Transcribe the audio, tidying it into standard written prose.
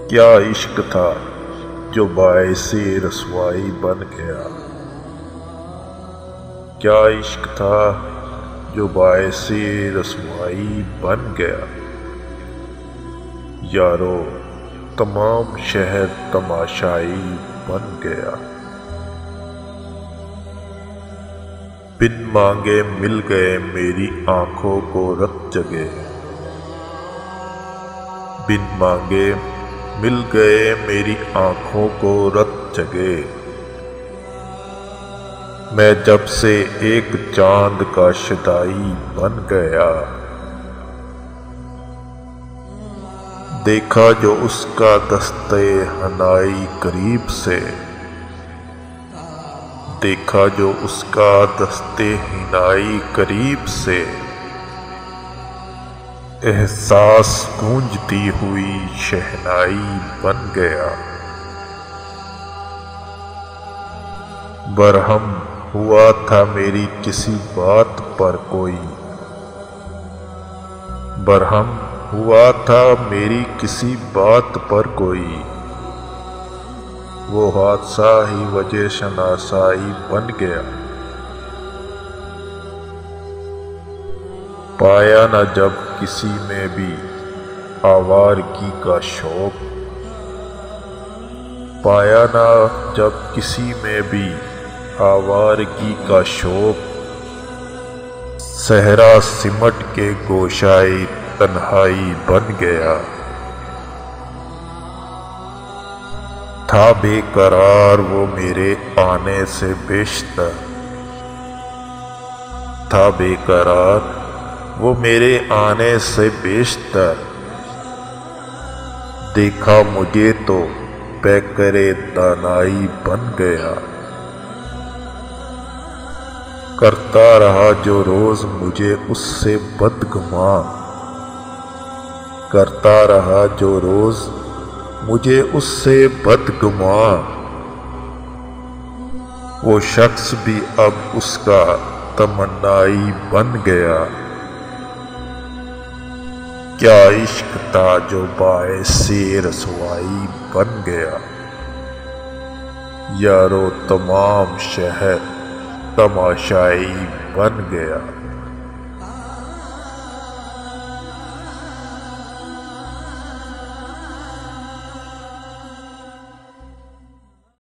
کیا عشق تھا جو باعث رسوائی بن گیا، کیا عشق تھا جو باعث رسوائی بن گیا۔ یارو تمام شہر تماشائی بن گیا، بن مانگے مل گئے میری آنکھوں کو رت جگے، بن مانگے مل گئے میری آنکھوں کو رت جگے۔ میں جب سے ایک چاند کا شدائی بن گیا، دیکھا جو اس کا دستِ حنائی قریب سے، دیکھا جو اس کا دستِ حنائی قریب سے، احساس گونجتی ہوئی شہنائی بن گیا۔ برہم ہوا تھا میری کسی بات پر کوئی، برہم ہوا تھا میری کسی بات پر کوئی، وہ حادثہ ہی وجہ شناسائی بن گیا۔ پایا نہ جب کسی میں بھی آوارگی کا شوق، پایا نہ جب کسی میں بھی آوارگی کا شوق، صحرا سمٹ کے گوشائے تنہائی بن گیا۔ تھا بے قرار وہ میرے آنے سے بیشتر، تھا بے قرار وہ میرے آنے سے بیشتر، دیکھا مجھے تو پیکر دانائی بن گیا۔ کرتا رہا جو روز مجھے اس سے بدگماں، کرتا رہا جو روز مجھے اس سے بدگماں، وہ شخص بھی اب اس کا تمنائی بن گیا۔ کیا عشق تھا جو باعث رسوائی بن گیا، یارو تمام شہر تماشائی بن گیا۔